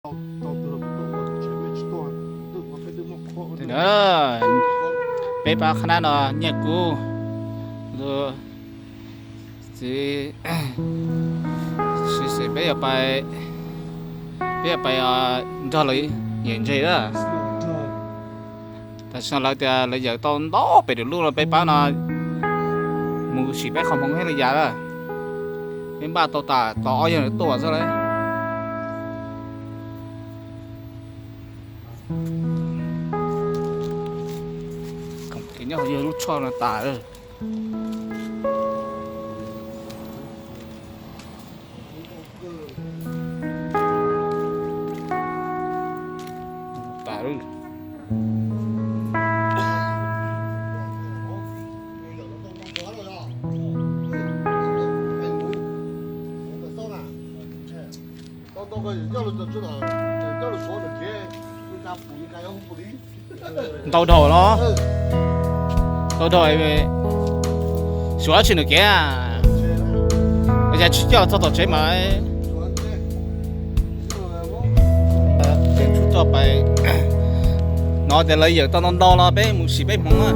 thì nữa bé ba khăn nó nhẹ cũ rồi thì sẽ bây giờ phải cho lấy hiện gì đó tại sao lại bây giờ tao đó phải được luôn là bé ba nó mua xí bé không hết là giá đó bé ba tao tao giờ nó sao đấy không cái nhau giờ lúc cho là tả rồi tả rồi đầu đầu nó đầu đầu về số chuyện được kia à bây giờ chỉ cho tao chế mà chúng ta phải nói để lấy giờ tao non đo là bé một xí bé mỏng à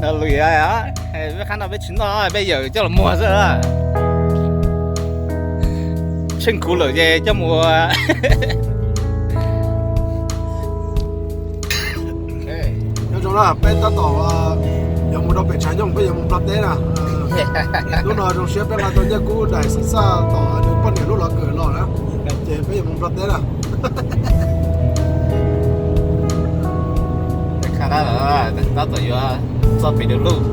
nó lười á bé khán nào bé chín đó bây giờ cho là mua rồi辛苦了啫，cho mùa nói chung là bé ta tỏ giờ một đôi bé trái nhung bây giờ một đôi đấy nè lúc nào trong xếp bé là tôi nhớ cũ đại sát xa tỏ được bao nhiêu lúc là cười lò đó thì bây giờ một đôi đấy nè khá là ta tự do bị được luôn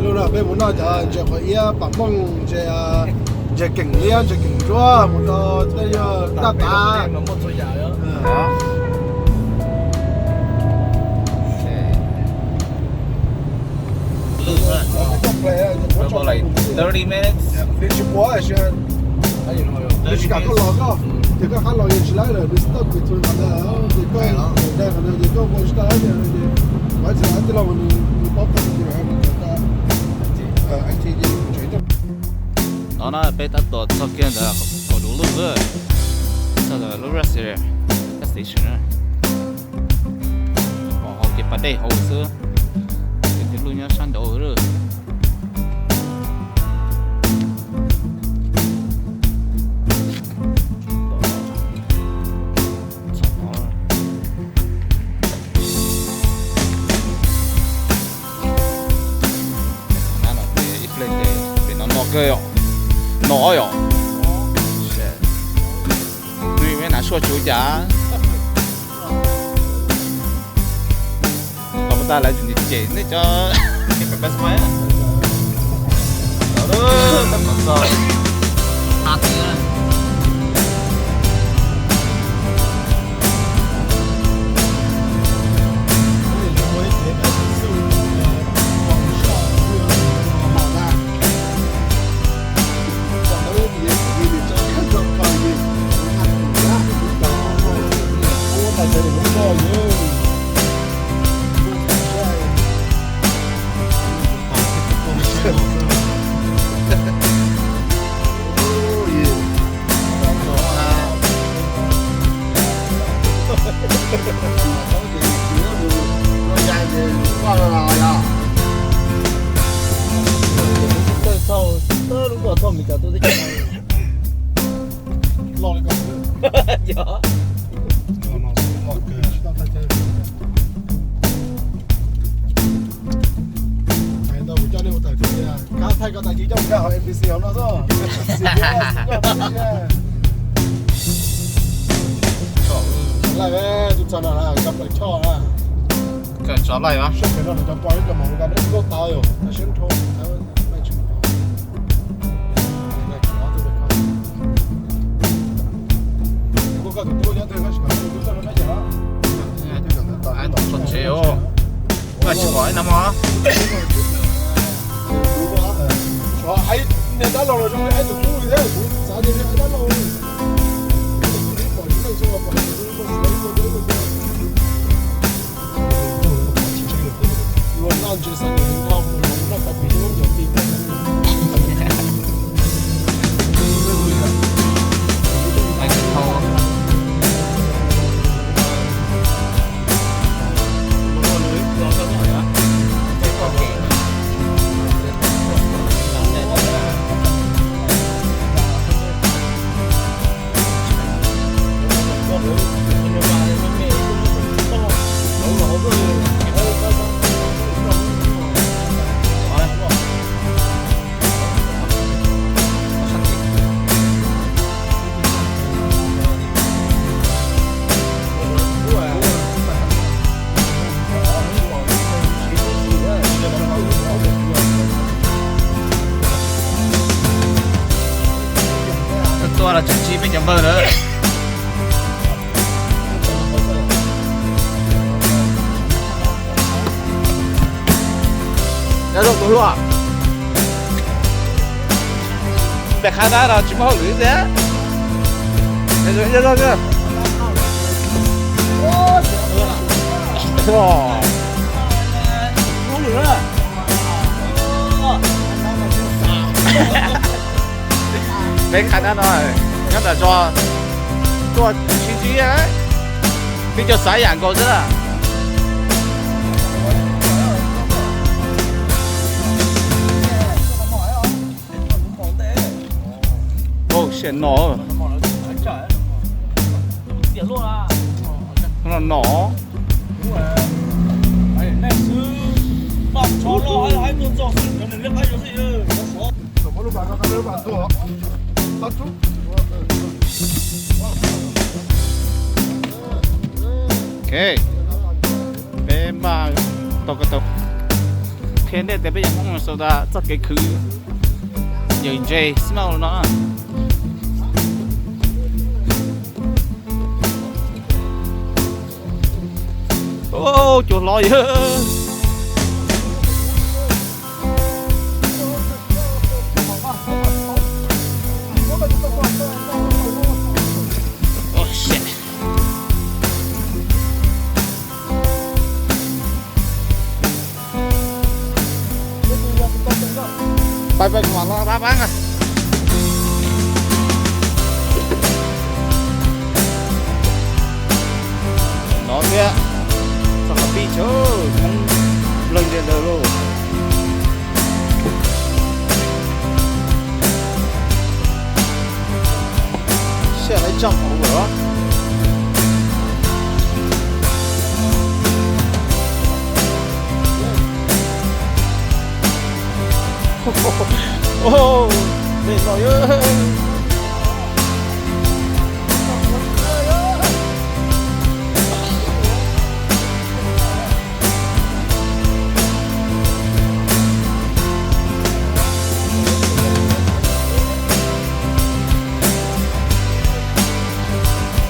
lúc nào bé muốn nói giờ có ý bằng mong giờ kinh liên giờ kinh chúa một đôi đây ta ta nó một số giờ đó about like 30 minutes đi chụp quá chứ đi chụp cả lò cơ thì các khán lò gì chỉ lấy rồi đi stop thì thôi mà thì coi đây mà thì coi một start thì vậy thì anh là mình bóc cái gì rồi anh thì gì chơi được nó bé ta tổ cho kia là có đủ luôn rồi sau đó lúc ra xe station rồi họ kịp bắt đây hậu xưa cái luôn nhá sang đầu rồi 그래요. 넣어요. 누이 왜 나서 주자. Không ta lại chuẩn chỉ nữa cho cái phải best máy. Đó, tao còn rồi. À thì thay cái tài chính trong cái họ MPC nó rồi lại về tụi cho nó là gặp lại cho là cái chó lại á sẽ phải nó cho coi cái món cái nó có tao rồi nó sẽ thôi nó chịu có cái tụi nó thấy cái gì nó nói gì đó anh tốt chịu mà chỉ hỏi năm á ấy nên đã lâu rồi trong cái tụi tôi thế sao thì đã lâu Tôi là chính trị bên nhầm vợ nữa. Nhớ rồi tôi luôn à? Để khai ra là chỉ có lưỡi thế. Nhớ rồi chưa? Wow. Không nữa rồi. Mấy khả năng rồi, nhất là cho chi trí ấy, bây giờ xài dạng cầu chứ à? Oh shit, nổ, nó nổ.怎么都把它都把做，打住。 Ok, bên mà tao cái tao, thế nên để bây giờ mong sao ta chắc cái khứ, giờ J smell nó. Oh, chuột lòi ơi. Oh shit. Bay bay ngoài lo ba bán à. Nó kia, sao có bị chứ, không lần đến đâu luôn. Xe lấy trong hổ bữa. Oh, để nói ơi.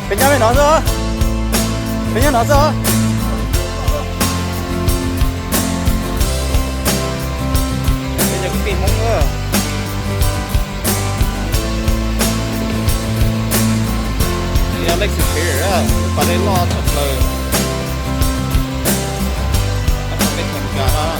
Cái nhau mày nói rồi. Cái nhau nói rồi. Bây giờ cũng tìm mong nữa. Thì Alex here á, bà đây lo thật lời. Nó không biết mình cả đó.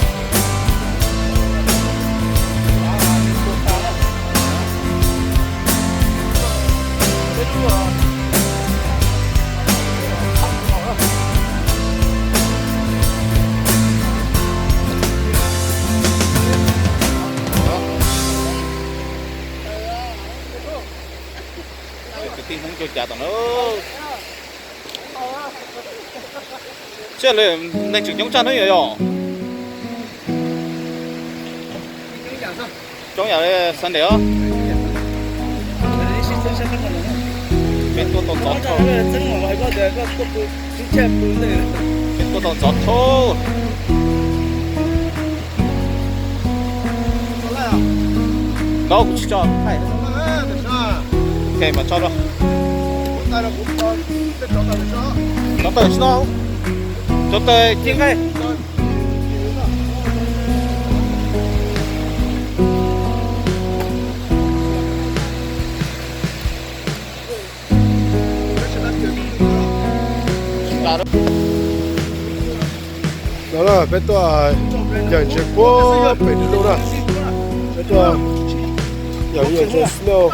Cái tin không cho trả tao nữa. Chứ là nên chừng chống cha nó vậy rồi. Chống nhà đây sân đéo. Bên tôi toàn gió thôi. Bên tôi toàn gió thôi. Nó cũng chỉ cho. Ok mà cho đâu. Nó tới chứ đâu. Cho tới tiếng ngay. Đó là bên tôi nhận chuyện của bên đâu đó. Bên tôi nhận chuyện snow.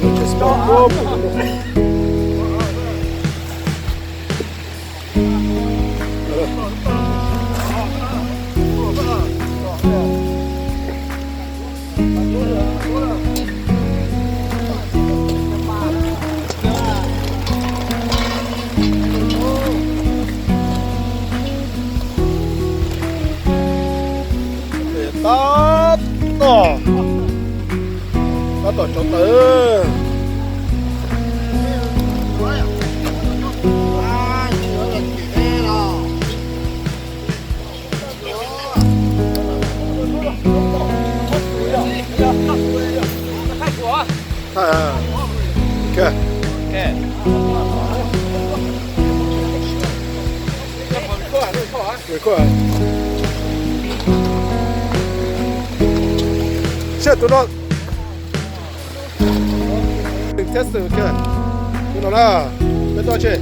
Nhận snow của bên đâu. tỏ cho tớ ok người coi chết tụi nó đừng test thử kìa tụi nó là bên to chơi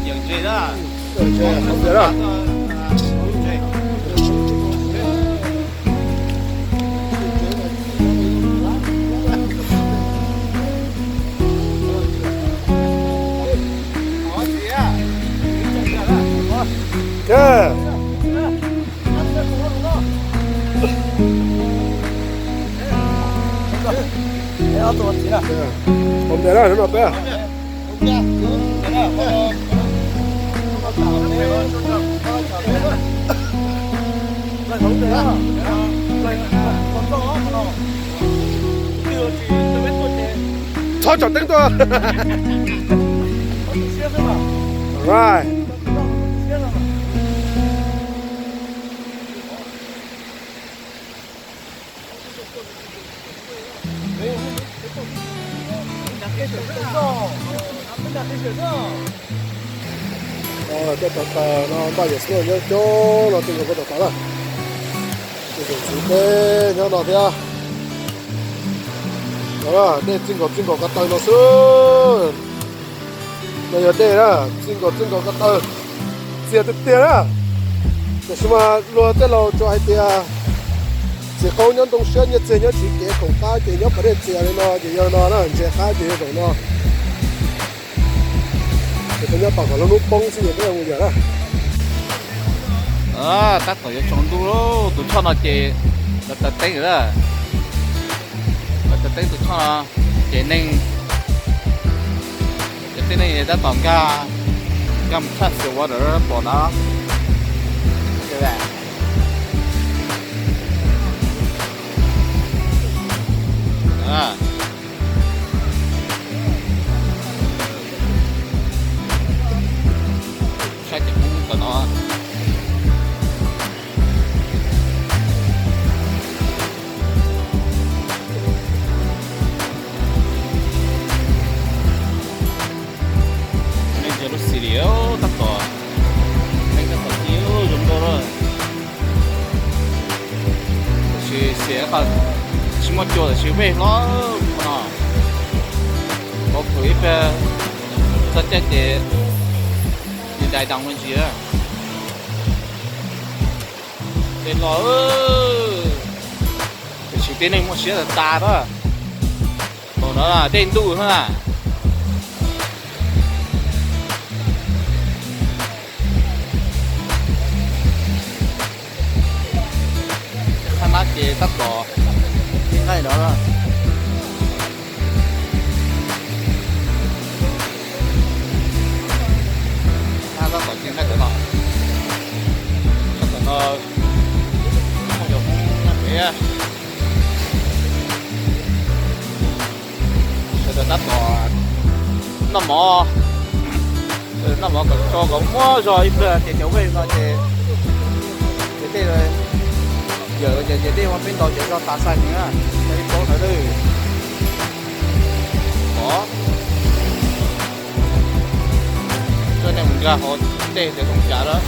Dừng chơi đó. chơi không được đâu kìa không được đâu nó bé cho tính tôi right cái tờ nó bao giờ xưa nhớ chỗ nó tìm được cái tờ là cái gì thế nhớ nó thế à đó đây chính có cái tờ nó xưa đây ở đây đó chính có cái tờ xưa thực tiền á cái gì mà luôn tới lâu cho ai tiền chỉ không nhân đồng xuyên nhất nhớ chỉ cái không phá cái nhớ cái tiền nó chỉ nhớ nó chỉ phá cái đồng nó cái nhớ bằng nó nút bông xin cái gì đó Tắt rồi chọn tu đó, tụi cho nó chè, tụi tay rồi đó, tụi tay tụi cho nó chè nên, cái này đã tỏng ra, cầm sát sửa qua rồi bỏ nó, cái này, sai chừng của nó. Lúc xí điếu tắt tỏ anh tắt tỏ điếu dùng đồ rồi chỉ sẽ còn chỉ một chỗ là chỉ về nó có quỹ về tất cả để đại đồng lên gì á để nó chỉ tên này một xíu là ta đó còn nó là tên đủ hơn à mát gì tắt cỏ cái này đó ta có cỏ trên cái đó chắc là nó không được cái sẽ tắt cỏ nó mò cho cỏ mò rồi bây thì trở về mà thì đây rồi giờ đi qua bên đó giờ cho ta xanh nữa đi phố nữa đi có cho nên mình ra họ để không trả đó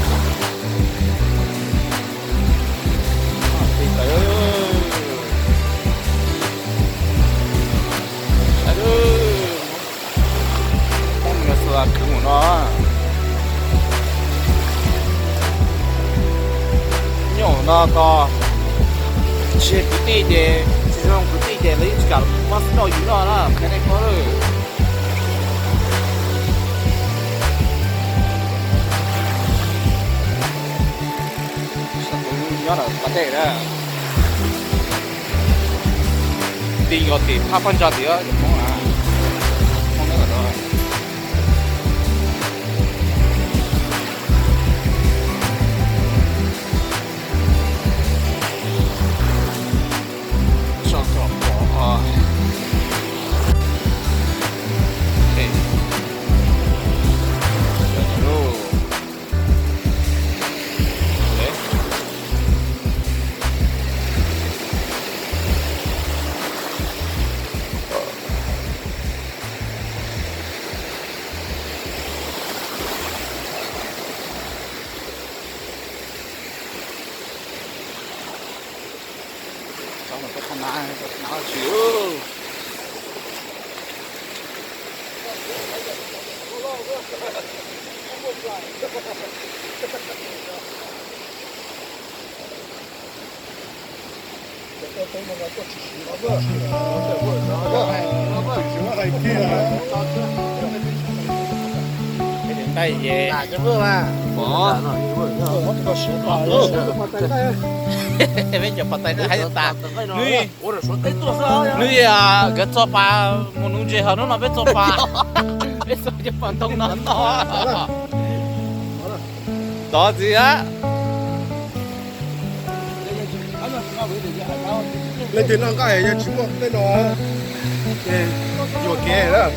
thì phải không nhớ sửa cứng của nó nhỏ nó to chỉ cái tí để chỉ dùng cái tí để lấy cả mắt nó yếu nó là cái này có rồi sao cũng nhớ là vấn đề đó đi có thì phát phân ra thì không là không có rồi Shut up. cái thằng này nó chịu. Cái điện tay về. Chứ vừa mà. Bỏ. Có sữa tỏ. Bây giờ bắt tay nó hay ta. Nuôi. 我这说得多少呀？ Nuôi à cái cho ba một nung chơi hơn nó biết cho ba. Biết cho cái phần đông nó nó. Đó gì á? Lên trên năng cái này chúng nó nó nhiều kia đó.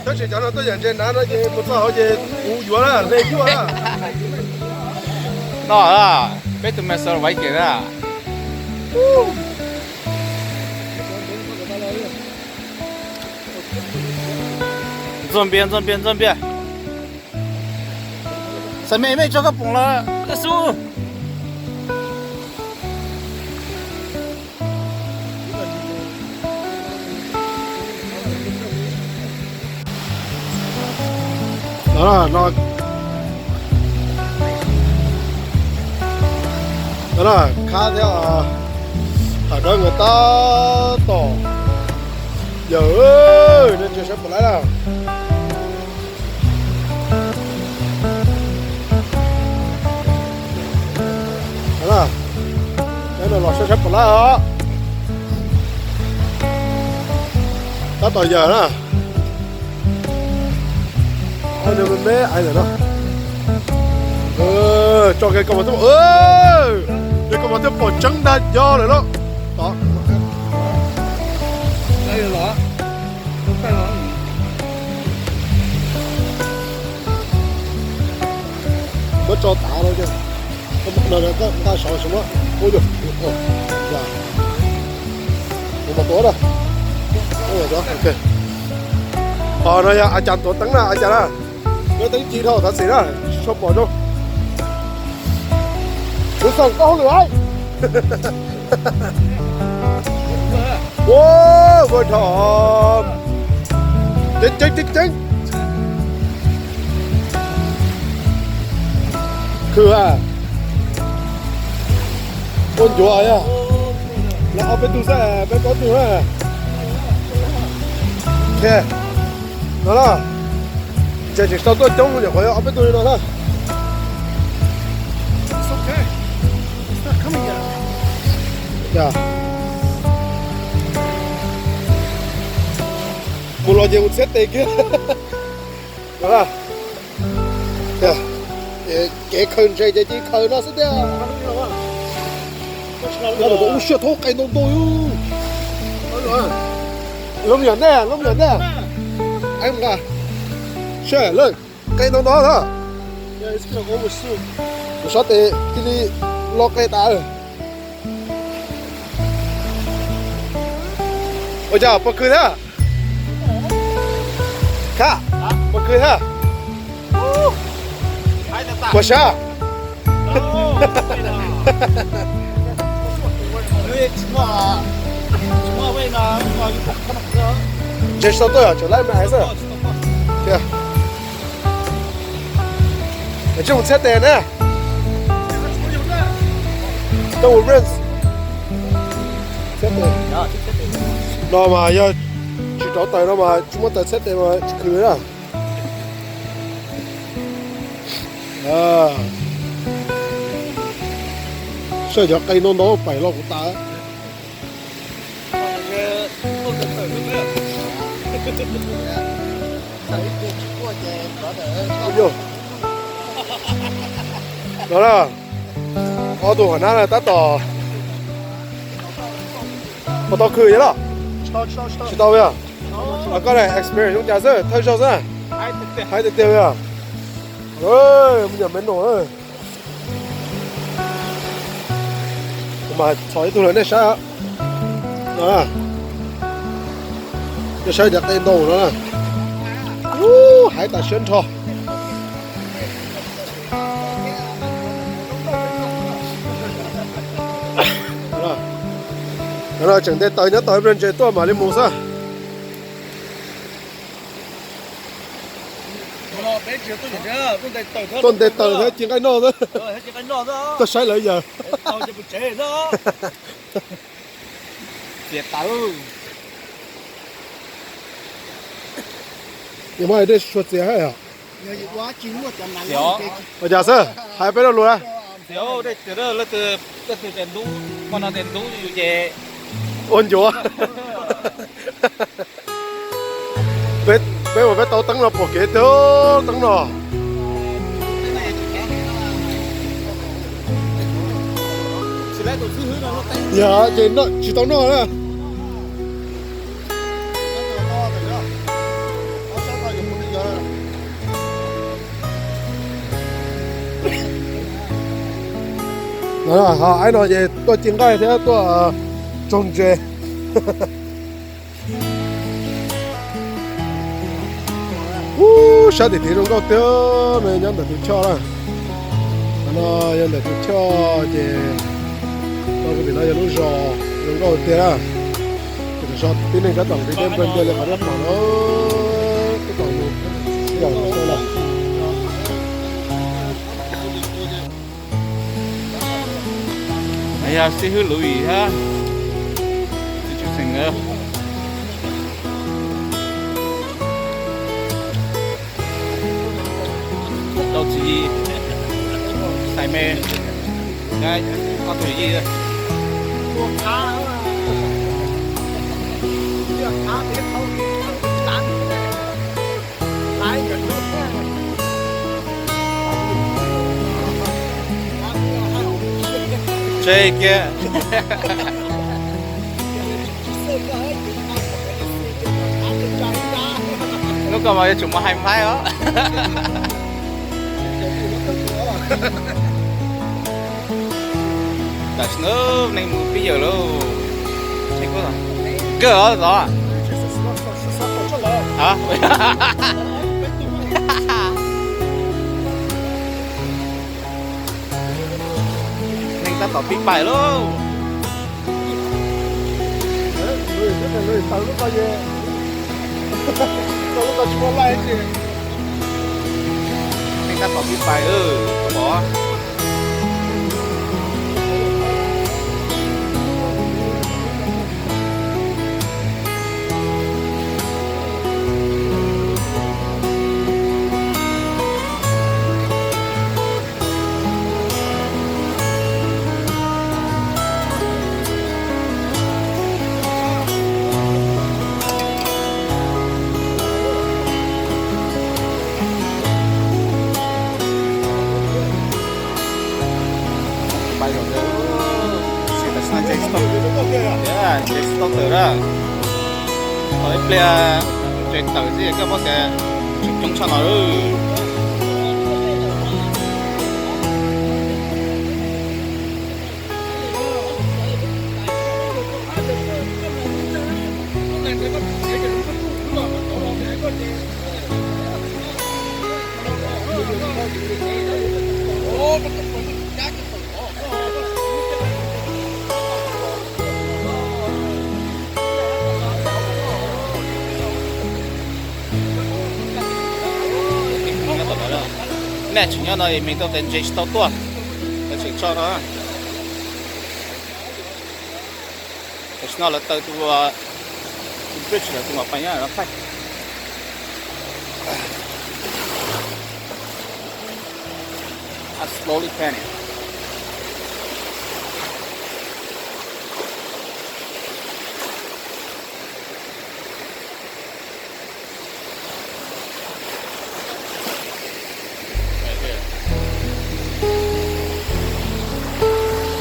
Tôi chỉ cho nó tôi nhận trên nó gì một sao gì u dúa đó, lên dúa đó. Đó à, biết tụi mình sợ vậy kìa đó. Dọn biển. Sao mày cho cái bụng là cái số. Đó là khá theo ở đó người ta tỏ giờ ơi nên chưa sắp lại nào đó là cái này là sắp lại đó ta tỏ giờ đó ai được bên ai rồi đó cho cái con mặt cái con mặt bỏ trắng đa do rồi đó đó đây là nó đây là nó cho tả thôi chứ không là có ta sợ什么ôi giời dạ một tổ đó ôi giời ok rồi à chàng tổ tấn là chàng à cái tấn chi thôi thật sự đó shop bỏ cho tôi sợ có người ai wow vừa thòm chínhคือcon chùa à là ở bên tu sa bên có tu à ok đó là chỉ sau tôi chống được rồi ở bên tôi nó thôi it's okay it's not coming yet yeah một loạt nhiều set tiền kia đó là yeah cái khơi chơi chỉ khơi nó sẽ đi nó là bộ shit thôi cái nông tôi lông nhẫn nè anh cả xe lên cây nông đó thôi một số tiền cái đi lo cây ta rồi ôi chào bật cười thế cả bật cười thế bật sao这是对啊，就来买是。对。这种车店呢，都我认识。车店。那嘛要去找队了嘛，怎么在车店嘛去了？啊。所以就cây nó phải lo của ta. Đó là có tủ khả năng là ta tỏ có tỏ cười vậy đó chỉ tao bây giờ có này experience chúng ta sẽ thay cho thế hai thực tiêu bây giờ ơi bây giờ mấy nổ ơi mà thổi tụi này sao đó cái sao giật tay nổ đó hải tài xuyên thò rồi chẳng thể tới nhớ tới bên chơi tôi mà đi mua sao tuần để tới thế chỉ cái nọ thôi tôi sai lại giờ Việt tàu nhưng mà đây suốt gì hay à thiếu bây giờ sao hai bên đâu luôn à thiếu đây từ đó là từ đèn đu con nó đèn đu như vậy ôn chúa bé bé mà bé tao tăng nó bỏ kế đó tăng nó dạ chị nó chỉ tao nó đó đó là ai nói về tôi chính cái thế tôi trồng dê sao thì trong câu tiêu này nhân được cho đó nó nhân được cho thì tôi có thể nói là lúc rồi trong câu tiêu thì sao tí này cái tổng thì bên bên kia là phải rất mà nó cái tổng giờ sao là ai à sẽ hứa lùi ha chỉ chút sinh nữa đâu chỉ say mê cái có tuổi gì rồi chơi kia lúc còn mà chúng mà hay phái đó đặt nước nên bây giờ luôn thấy có rồi cơ ở đó hả nên ta tỏ biết bài luôn người tao lúc bao giờ tao lúc tao chua lại chứ nên ta tỏ biết bài bỏ bài rồi sẽ là sao chạy stop yeah chạy stop từ đó rồi bây giờ chạy từ gì các bác sẽ chúng cho nó nè chủ nhân này mình đâu đến chạy stop tua để chỉ cho nó để nó là từ tua bridge là tua phải nhá nó phải as slowly can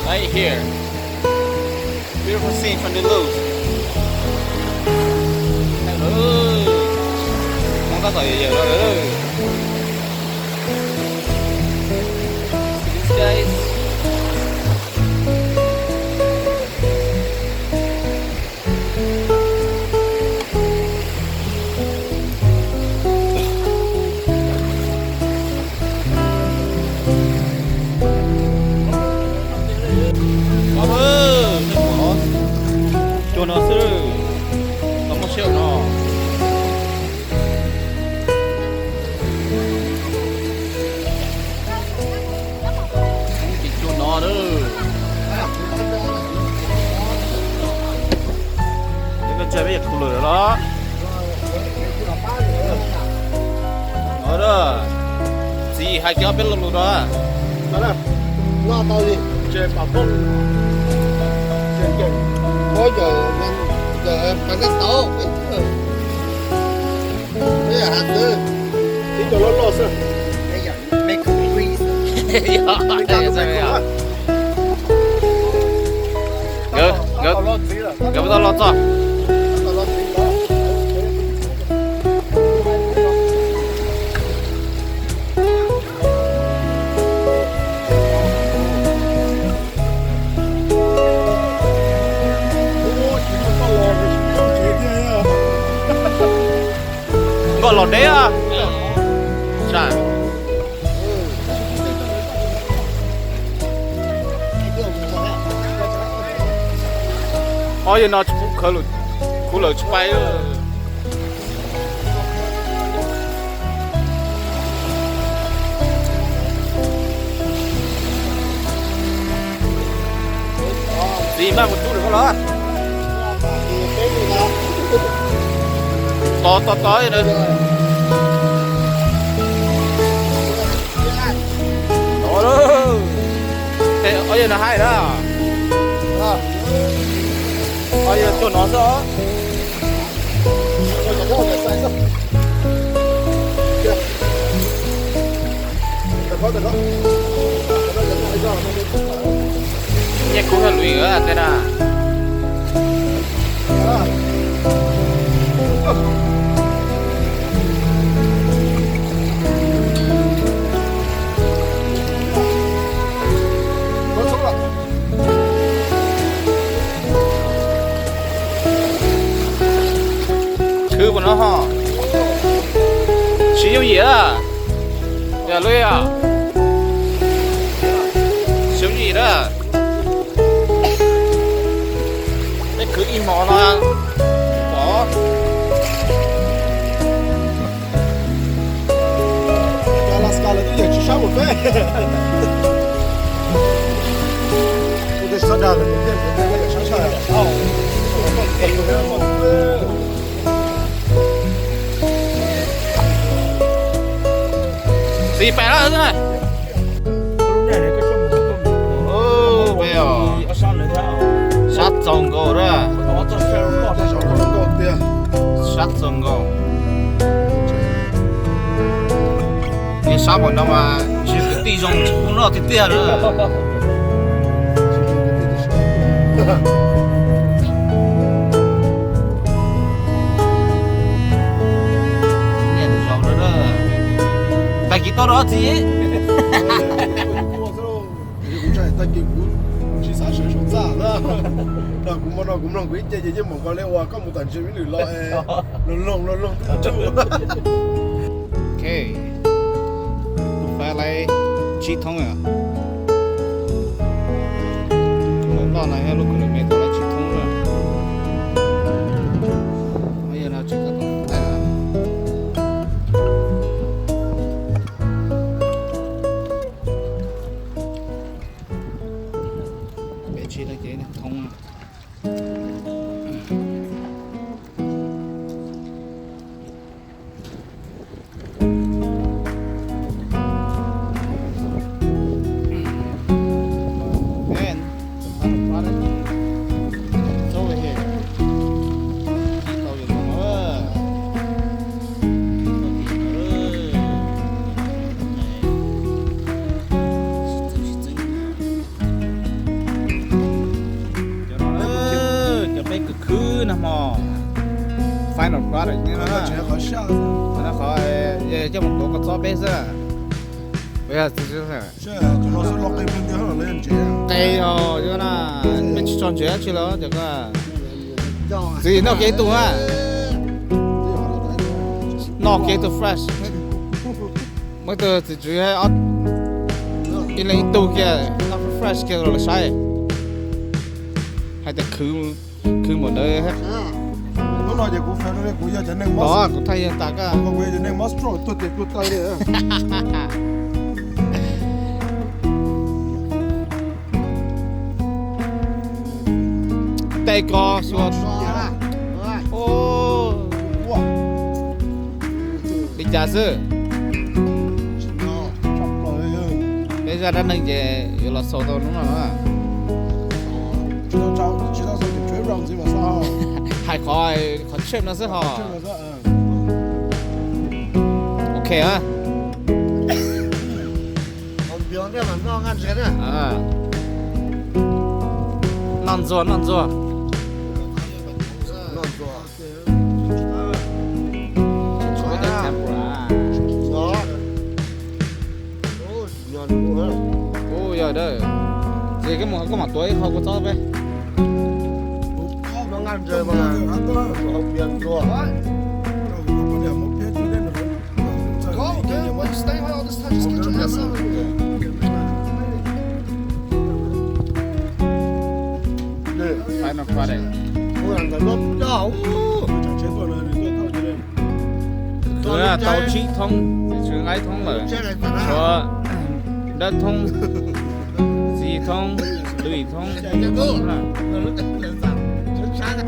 right here. Beautiful scene from the Louvre. Không có thời giờ đâu. These guys. đó gì hai kéo biết luôn đó đó là lo tao đi chơi bảo bông chơi chơi có giờ mình cái tổ bây giờ hàng nữa đi cho nó lo sợ bây giờ make freeze mình đang sao vậy tao lo gì rồi gỡ tao lo cho tao lo gì đó gọi lọt đấy à chả ôi nó khởi lụt cú lợn bay gì mà một chút được đó to vậy nữa đó đó thế ở đây là hay đó ở đây cho nó đó nhẹ cú hơi lùi nữa thế nào cứ bọn nó họ chỉ nhiều gì à giờ lưỡi à xíu gì đó cái cứ im mỏ nó bỏ la scala di lì ci siamo bene potete andare nel tempo che c'è gì phải đó thế này ô bây giờ sát trồng cổ đó sát trồng cổ cái sát bọn nó mà chỉ cái tí trồng cũng nó thì tiền nữa tại cái to đó gì cũng lòng quý chơi chứ mà có lẽ qua có một tận chơi với lười lông ok phải lấy chi thông à lúc đó này lúc này mình lấy chi thông rồi bây giờ nó chỉ có chỉ là cái này thông final product như nó nó khỏi cho một tổ có bé ra bây giờ thì cây rồi chứ là mình chỉ chọn chế chứ đó chứ có gì nó cái tụ ha nó cái tụ fresh mới từ thì chỉ hay ở cái này tụ kia nó fresh kia rồi là sai hay là cứ một nơi hết nó giờ cũng phải nó cũng giờ cho nên đó cũng thay ta cả còn bây giờ nên mastro tôi tiếp tôi tay đấy tay co xuống ô đi trả sư bây giờ đã nâng về là số đâu đúng rồi đó chỉ到时候就追不上这个啥， hai khó chém nó sẽ họ 这个是ok á 我们表弟们刚看谁呢？ à non rùa 乱做。 chú có thể chém quả 走。哦，鸟多了。 ôi giờ đây gì cái mặt tuổi không có cho bé 刚看谁嘛？我边做。Go, dude. Why you staying all this time? Just get your ass out. phải nó qua đây 我让他落不着。 rồi là tàu trí thông thì trường ấy thông rồi 现在在哪？ cho đất thông gì thông lưỡi thông là 人上，真傻的。